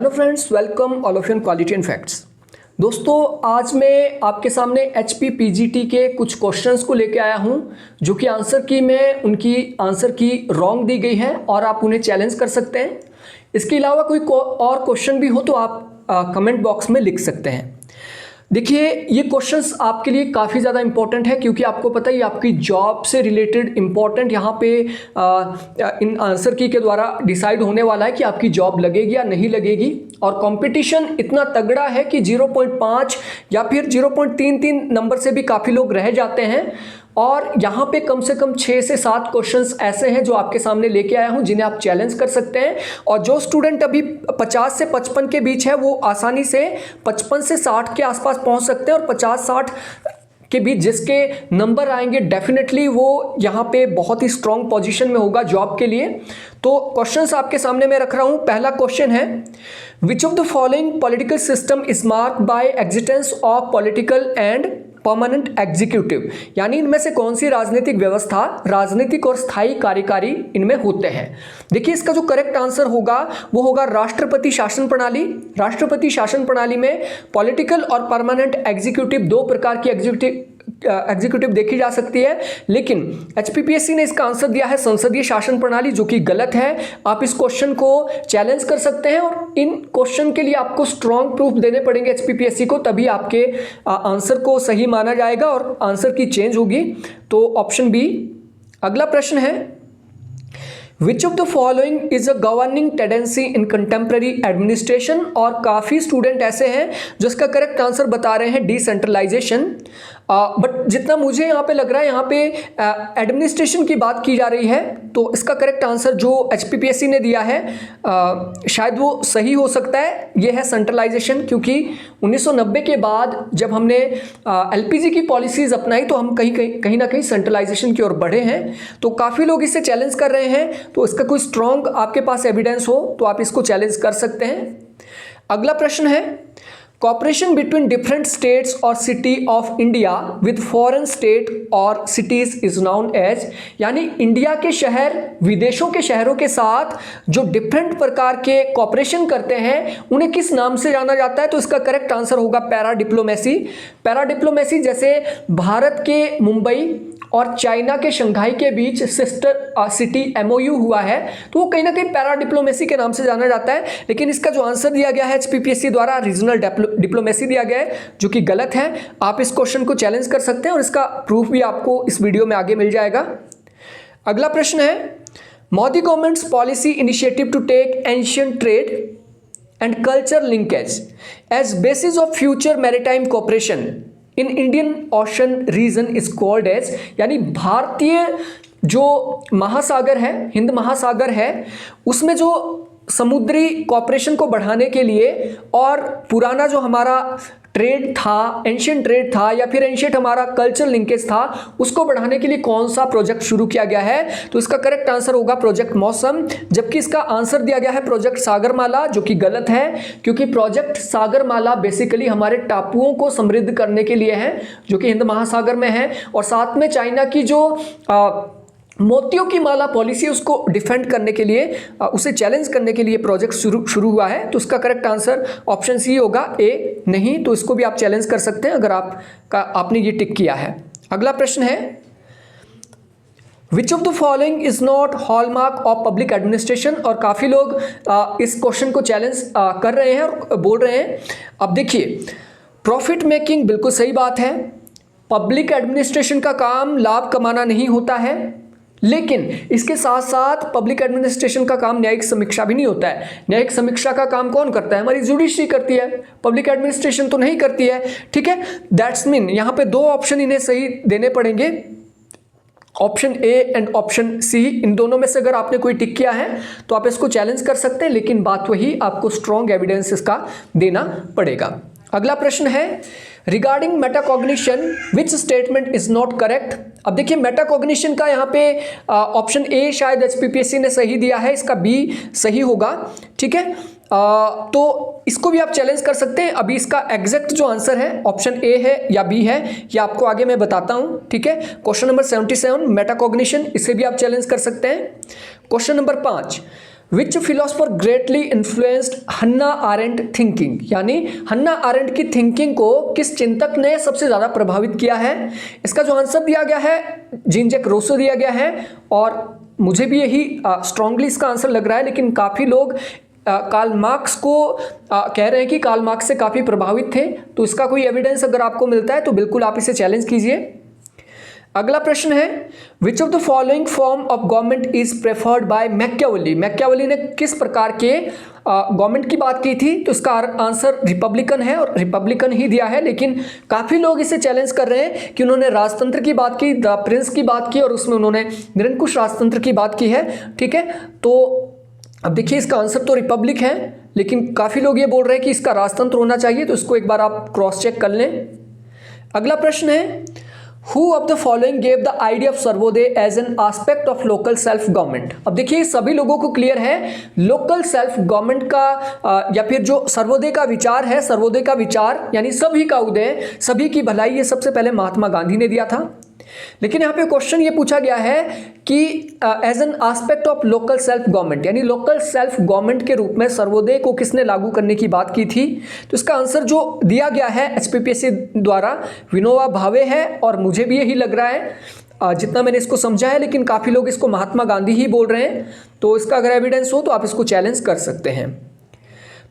Hello friends, welcome all of you quality and facts. दोस्तों, आज मैं आपके सामने HPPGT के कुछ क्वेश्चंस को लेके आया हूं जो कि आंसर की में उनकी आंसर की रॉन्ग दी गई है और आप उन्हें चैलेंज कर सकते हैं। इसके अलावा कोई और क्वेश्चन भी हो तो आप कमेंट बॉक्स में लिख सकते हैं। देखिए, ये क्वेश्चंस आपके लिए काफ़ी ज़्यादा इंपॉर्टेंट है क्योंकि आपको पता है ये आपकी जॉब से रिलेटेड इंपॉर्टेंट यहाँ पे इन आंसर की के द्वारा डिसाइड होने वाला है कि आपकी जॉब लगेगी या नहीं लगेगी। और कंपटीशन इतना तगड़ा है कि 0.5 या फिर 0.33 नंबर से भी काफ़ी लोग रह जाते हैं। और यहाँ पे कम से कम 6 से 7 क्वेश्चंस ऐसे हैं जो आपके सामने लेके आया हूँ जिन्हें आप चैलेंज कर सकते हैं। और जो स्टूडेंट अभी 50 से 55 के बीच है वो आसानी से 55 से 60 के आसपास पहुँच सकते हैं। और 50-60 के बीच जिसके नंबर आएंगे डेफिनेटली वो यहाँ पे बहुत ही स्ट्रॉन्ग पोजीशन में होगा जॉब के लिए। तो क्वेश्चंस आपके सामने मैं रख रहा हूँ। पहला क्वेश्चन है, which of the following political system is marked by existence of political and permanent executive, यानी इनमें से कौन सी राजनीतिक व्यवस्था, राजनीतिक और स्थायी कार्यकारी इनमें होते हैं। देखिए, इसका जो करेक्ट आंसर होगा वो होगा राष्ट्रपति शासन प्रणाली। राष्ट्रपति शासन प्रणाली में पॉलिटिकल और परमानेंट एग्जीक्यूटिव दो प्रकार की एग्जीक्यूटिव देखी जा सकती है, लेकिन HPPSC ने इसका आंसर दिया है संसदीय शासन प्रणाली, जो कि गलत है। आप इस क्वेश्चन को चैलेंज कर सकते हैं और इन क्वेश्चन के लिए आपको स्ट्रॉन्ग प्रूफ देने पड़ेंगे HPPSC को, तभी आपके आंसर को सही माना जाएगा और आंसर की चेंज होगी। तो ऑप्शन बी। अगला प्रश्न है, which of the following is a governing tendency in contemporary administration. और काफ़ी स्टूडेंट ऐसे हैं जो इसका करेक्ट आंसर बता रहे हैं डिसेंट्रलाइजेशन। बट जितना मुझे यहाँ पे लग रहा है यहाँ पे एडमिनिस्ट्रेशन की बात की जा रही है, तो इसका करेक्ट आंसर जो HPPSC ने दिया है शायद वो सही हो सकता है। ये है सेंट्रलाइजेशन, क्योंकि 1990 के बाद जब हमने LPG की पॉलिसीज़ अपनाई तो हम कहीं ना कहीं सेंट्रलाइजेशन की ओर बढ़े हैं। तो काफ़ी लोग इसे चैलेंज कर रहे हैं, तो इसका कोई स्ट्रॉन्ग आपके पास एविडेंस हो तो आप इसको चैलेंज कर सकते हैं। अगला प्रश्न है, कॉपरेशन बिटवीन डिफरेंट स्टेट्स और city of India with foreign state और सिटीज इज नाउन एज, यानी इंडिया के शहर विदेशों के शहरों के साथ जो डिफरेंट प्रकार के कॉपरेशन करते हैं उन्हें किस नाम से जाना जाता है। तो इसका करेक्ट आंसर होगा पैरा डिप्लोमेसी। पैरा डिप्लोमेसी, जैसे भारत के मुंबई और चाइना के शंघाई के बीच सिस्टर सिटी MOU हुआ है, तो वो कहीं ना कहीं पैरा डिप्लोमेसी के नाम से जाना जाता है। लेकिन इसका जो आंसर दिया गया है HPPSC द्वारा रीजनल डिप्लोमेसी दिया गया है, जो कि गलत है। आप इस क्वेश्चन को चैलेंज कर सकते हैं और इसका प्रूफ भी आपको इस वीडियो में आगे मिल जाएगा। अगला प्रश्न है, Modi government's policy initiative to take ancient trade and culture linkage as basis of future maritime cooperation in Indian Ocean region is called as, यानी भारतीय जो महासागर है, हिंद महासागर है, उसमें जो समुद्री कॉपरेशन को बढ़ाने के लिए और पुराना जो हमारा ट्रेड था, एंशिएंट ट्रेड था, या फिर एंशिएंट हमारा कल्चर लिंकेज था, उसको बढ़ाने के लिए कौन सा प्रोजेक्ट शुरू किया गया है। तो इसका करेक्ट आंसर होगा प्रोजेक्ट मौसम, जबकि इसका आंसर दिया गया है प्रोजेक्ट सागरमाला, जो कि गलत है, क्योंकि प्रोजेक्ट सागरमाला बेसिकली हमारे टापुओं को समृद्ध करने के लिए है, जो कि हिंद महासागर में है। और साथ में चाइना की जो मोतियों की माला पॉलिसी उसको डिफेंड करने के लिए, उसे चैलेंज करने के लिए प्रोजेक्ट शुरू हुआ है। तो उसका करेक्ट आंसर ऑप्शन सी होगा, ए नहीं। तो इसको भी आप चैलेंज कर सकते हैं अगर आपने ये टिक किया है। अगला प्रश्न है, which of the following is not hallmark of public administration. और काफ़ी लोग इस क्वेश्चन को चैलेंज कर रहे हैं और बोल रहे हैं। अब देखिए, प्रॉफिट मेकिंग बिल्कुल सही बात है। पब्लिक एडमिनिस्ट्रेशन का काम लाभ कमाना नहीं होता है, लेकिन इसके साथ साथ पब्लिक एडमिनिस्ट्रेशन का काम न्यायिक समीक्षा भी नहीं होता है। न्यायिक समीक्षा का काम कौन करता है? हमारी जुडिशरी करती है, पब्लिक एडमिनिस्ट्रेशन तो नहीं करती है। ठीक है, दैट्स मीन यहाँ पे दो ऑप्शन इन्हें सही देने पड़ेंगे, option A and option C. इन दोनों में से अगर आपने कोई टिक किया है तो आप इसको चैलेंज कर सकते हैं, लेकिन बात वही, आपको स्ट्रॉन्ग एविडेंस इसका देना पड़ेगा। अगला प्रश्न है, regarding metacognition which statement is not correct. अब देखिए, मेटाकॉग्निशन का यहाँ पे ऑप्शन ए शायद HPPSC ने सही दिया है, इसका बी सही होगा। ठीक है, तो इसको भी आप चैलेंज कर सकते हैं। अभी इसका एग्जैक्ट जो आंसर है ऑप्शन ए है या बी है, ये आपको आगे मैं बताता हूं। ठीक है, क्वेश्चन नंबर 77 मेटाकॉग्निशन, इसे भी आप चैलेंज कर सकते हैं। Question number 5, which philosopher greatly influenced Hannah Arendt thinking, यानी हन्ना आरेंट की थिंकिंग को किस चिंतक ने सबसे ज़्यादा प्रभावित किया है। इसका जो आंसर दिया गया है जीन जैक रूसो दिया गया है, और मुझे भी यही स्ट्रांगली इसका आंसर लग रहा है, लेकिन काफ़ी लोग कार्ल मार्क्स को कह रहे हैं कि कार्ल मार्क्स से काफ़ी प्रभावित थे। तो इसका कोई एविडेंस अगर आपको मिलता है तो बिल्कुल आप इसे चैलेंज कीजिए। अगला प्रश्न है, which of the following form of government is preferred bye Machiavelli. Machiavelli ने किस प्रकार के गवर्नमेंट की बात की थी, तो इसका आंसर रिपब्लिकन है, और रिपब्लिकन ही दिया है, लेकिन काफ़ी लोग इसे चैलेंज कर रहे हैं कि उन्होंने राजतंत्र की बात की, द प्रिंस की बात की, और उसमें उन्होंने निरंकुश राजतंत्र की बात की है। ठीक है, तो अब देखिए इसका आंसर तो रिपब्लिक है, लेकिन काफ़ी लोग ये बोल रहे हैं कि इसका राजतंत्र होना चाहिए, तो इसको एक बार आप क्रॉस चेक कर लें। अगला प्रश्न है, who of the following gave the idea of Sarvodaya as an aspect of local self government. अब देखिए सभी लोगों को क्लियर है लोकल सेल्फ गवर्नमेंट का या फिर जो सर्वोदय का विचार है, सर्वोदय का विचार यानी सभी का उदय, सभी की भलाई, ये सबसे पहले महात्मा गांधी ने दिया था। लेकिन यहाँ पे क्वेश्चन ये पूछा गया है कि as an aspect of local self government, यानी लोकल सेल्फ गवर्नमेंट के रूप में सर्वोदय को किसने लागू करने की बात की थी। तो इसका आंसर जो दिया गया है एचपीपीएससी द्वारा विनोबा भावे है, और मुझे भी यही लग रहा है जितना मैंने इसको समझा है, लेकिन काफ़ी लोग इसको महात्मा गांधी ही बोल रहे हैं। तो इसका अगर एविडेंस हो तो आप इसको चैलेंज कर सकते हैं।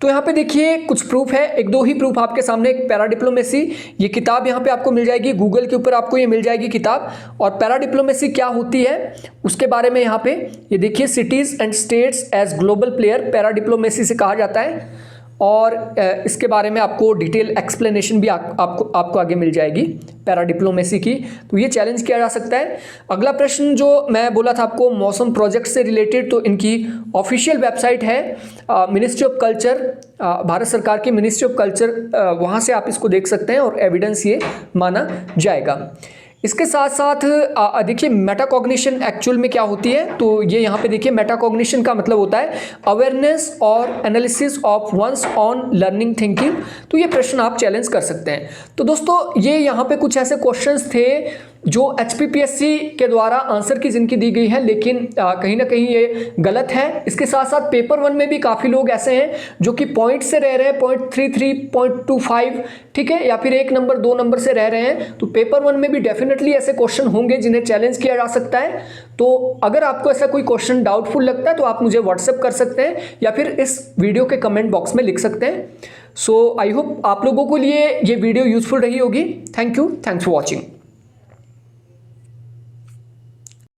तो यहाँ पे देखिए कुछ प्रूफ है, एक दो ही प्रूफ आपके सामने। एक पैरा डिप्लोमेसी, ये किताब यहाँ पे आपको मिल जाएगी, गूगल के ऊपर आपको ये मिल जाएगी किताब। और पैरा डिप्लोमेसी क्या होती है उसके बारे में यहाँ पे ये देखिए, cities and states as global player para diplomacy से कहा जाता है, और इसके बारे में आपको डिटेल एक्सप्लेनेशन भी आपको आगे मिल जाएगी पैरा डिप्लोमेसी की। तो ये चैलेंज किया जा सकता है। अगला प्रश्न जो मैं बोला था आपको मौसम प्रोजेक्ट से रिलेटेड, तो इनकी ऑफिशियल वेबसाइट है मिनिस्ट्री ऑफ कल्चर, भारत सरकार की मिनिस्ट्री ऑफ कल्चर, वहाँ से आप इसको देख सकते हैं और एविडेंस ये माना जाएगा। इसके साथ साथ देखिए मेटाकॉग्निशन एक्चुअल में क्या होती है, तो ये यहाँ पे देखिए मेटाकॉग्निशन का मतलब होता है अवेयरनेस और analysis of one's own learning thinking. तो ये प्रश्न आप चैलेंज कर सकते हैं। तो दोस्तों ये यहाँ पे कुछ ऐसे क्वेश्चंस थे जो एचपीपीएससी के द्वारा आंसर की जिनकी दी गई है, लेकिन कहीं ना कहीं ये गलत है। इसके साथ साथ पेपर 1 में भी काफ़ी लोग ऐसे हैं जो कि पॉइंट से रह रहे हैं, 0.33, 0.25, ठीक है, या फिर 1 नंबर 2 नंबर से रह रहे हैं। तो पेपर 1 में भी डेफिनेटली ऐसे क्वेश्चन होंगे जिन्हें चैलेंज किया जा सकता है। तो अगर आपको ऐसा कोई क्वेश्चन डाउटफुल लगता है तो आप मुझे व्हाट्सएप कर सकते हैं या फिर इस वीडियो के कमेंट बॉक्स में लिख सकते हैं। सो आई होप आप लोगों के लिए ये वीडियो यूजफुल रही होगी। Thank you, thanks for watching.